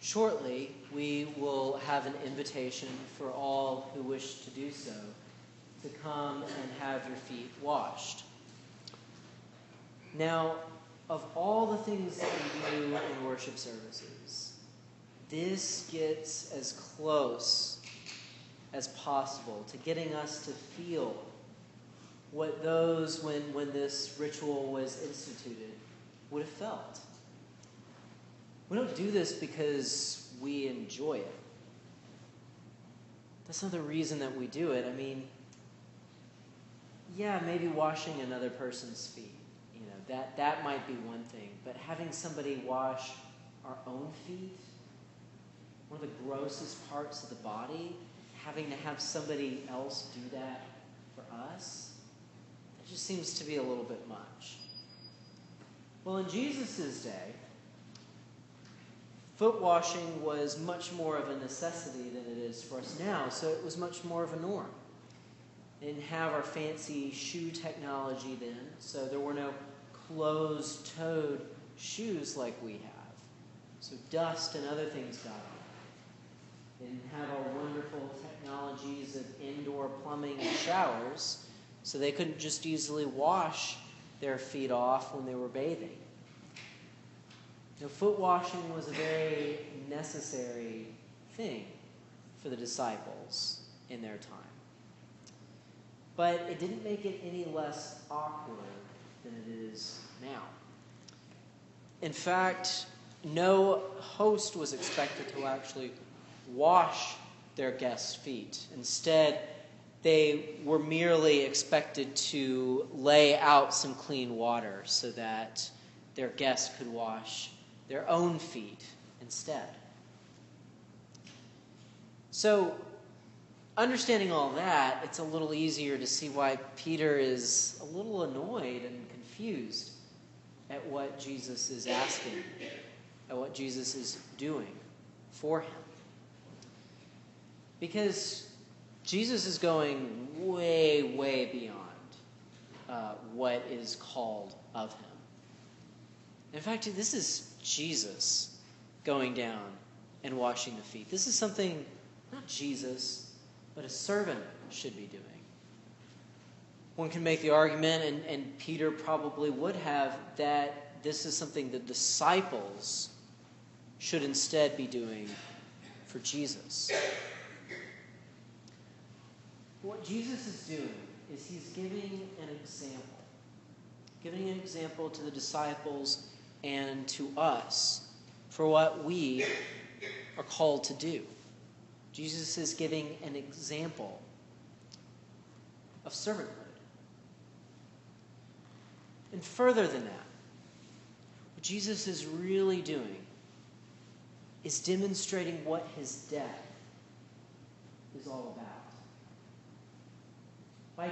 Shortly, we will have an invitation for all who wish to do so to come and have your feet washed. Now, of all the things that we do in worship services, this gets as close as possible to getting us to feel what those, when this ritual was instituted, would have felt. We don't do this because we enjoy it. That's not the reason that we do it. I mean, yeah, maybe washing another person's feet, that might be one thing. But having somebody wash our own feet, one of the grossest parts of the body, having to have somebody else do that for us, that just seems to be a little bit much. Well, in Jesus' day, foot washing was much more of a necessity than it is for us now, so it was much more of a norm. They didn't have our fancy shoe technology then, so there were no closed-toed shoes like we have. So dust and other things got on. They didn't have our wonderful technologies of indoor plumbing and showers, so they couldn't just easily wash their feet off when they were bathing. Foot washing was a very necessary thing for the disciples in their time. But it didn't make it any less awkward than it is now. In fact, no host was expected to actually wash their guests' feet. Instead, they were merely expected to lay out some clean water so that their guests could wash their own feet instead. So, understanding all that, it's a little easier to see why Peter is a little annoyed and confused at what Jesus is asking, at what Jesus is doing for him. Because Jesus is going way, way beyond what is called of him. In fact, this is Jesus going down and washing the feet. This is something not Jesus, but a servant should be doing. One can make the argument, and Peter probably would have, that this is something the disciples should instead be doing for Jesus. What Jesus is doing is he's giving an example to the disciples and to us for what we are called to do. Jesus is giving an example of servanthood. And further than that, what Jesus is really doing is demonstrating what his death is all about. By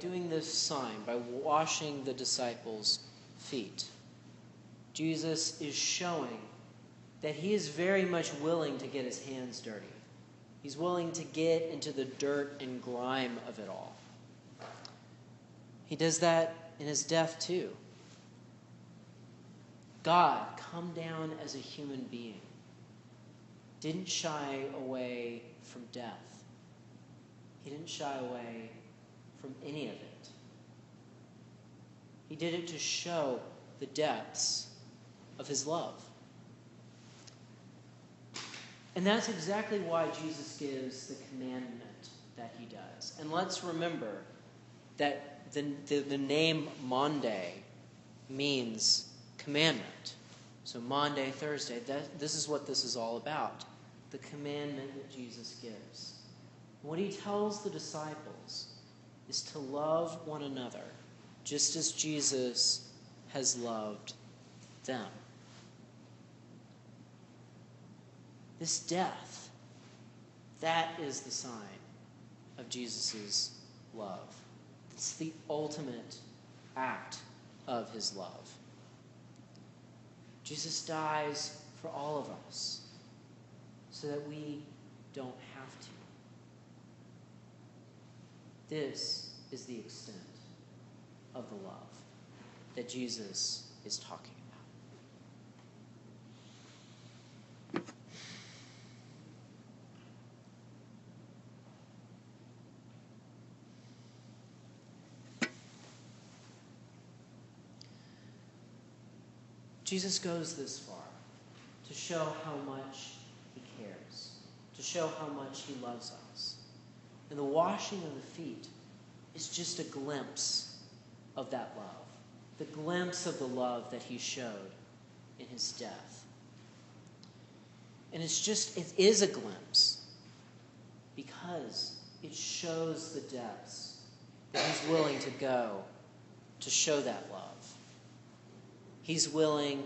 doing this sign, by washing the disciples' feet, Jesus is showing that he is very much willing to get his hands dirty. He's willing to get into the dirt and grime of it all. He does that in his death too. God, come down as a human being, didn't shy away from death. He didn't shy away from any of it. He did it to show the depths of his love. And that's exactly why Jesus gives the commandment that he does. And let's remember that the name Maundy means commandment. So Maundy, Thursday, this is what this is all about. The commandment that Jesus gives. What he tells the disciples is to love one another just as Jesus has loved them. This death, that is the sign of Jesus' love. It's the ultimate act of his love. Jesus dies for all of us so that we don't have to. This is the extent of the love that Jesus is talking about. Jesus goes this far to show how much he cares, to show how much he loves us. And the washing of the feet is just a glimpse of that love, the glimpse of the love that he showed in his death. And it is a glimpse because it shows the depths that he's willing to go to show that love. He's willing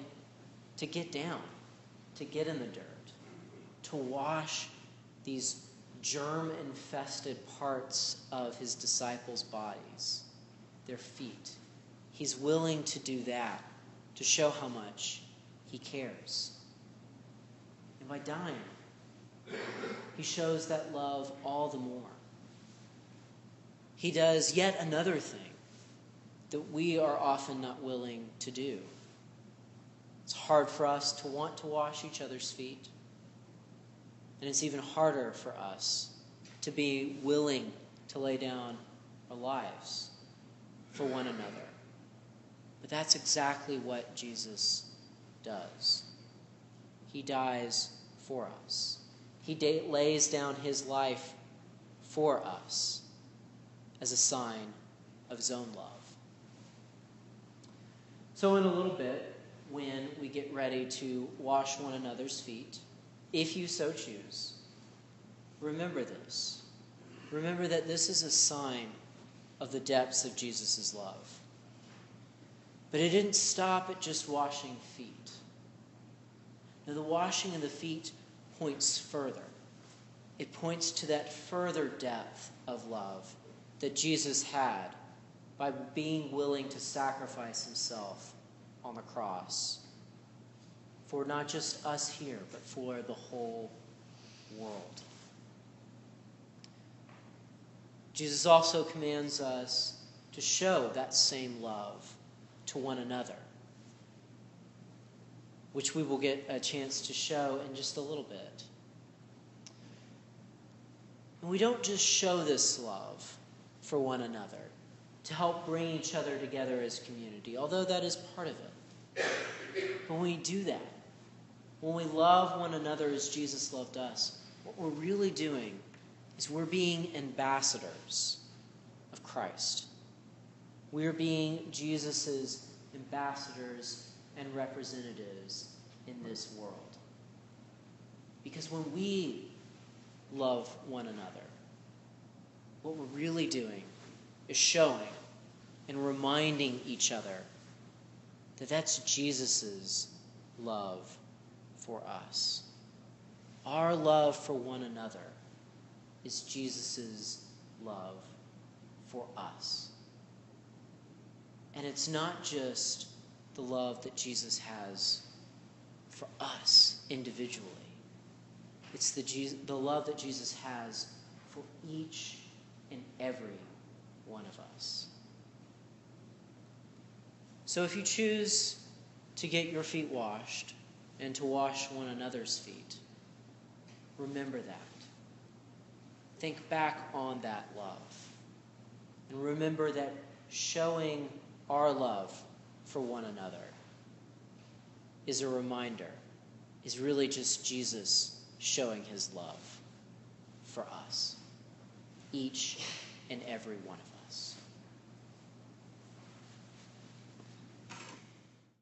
to get down, to get in the dirt, to wash these germ-infested parts of his disciples' bodies, their feet. He's willing to do that to show how much he cares. And by dying, he shows that love all the more. He does yet another thing that we are often not willing to do. It's hard for us to want to wash each other's feet. And it's even harder for us to be willing to lay down our lives for one another. But that's exactly what Jesus does. He dies for us. He lays down his life for us as a sign of his own love. So in a little bit, when we get ready to wash one another's feet, if you so choose, remember this. Remember that this is a sign of the depths of Jesus' love. But it didn't stop at just washing feet. Now, the washing of the feet points further. It points to that further depth of love that Jesus had by being willing to sacrifice himself on the cross for not just us here, but for the whole world. Jesus also commands us to show that same love to one another, which we will get a chance to show in just a little bit. And we don't just show this love for one another to help bring each other together as community, although that is part of it. But when we do that, when we love one another as Jesus loved us, what we're really doing is we're being ambassadors of Christ. We're being Jesus' ambassadors and representatives in this world. Because when we love one another, what we're really doing is showing and reminding each other that that's Jesus' love for us. Our love for one another is Jesus' love for us. And it's not just the love that Jesus has for us individually. It's the love that Jesus has for each and every one of us. So if you choose to get your feet washed and to wash one another's feet, remember that. Think back on that love. And remember that showing our love for one another is a reminder, is really just Jesus showing his love for us, each and every one of us.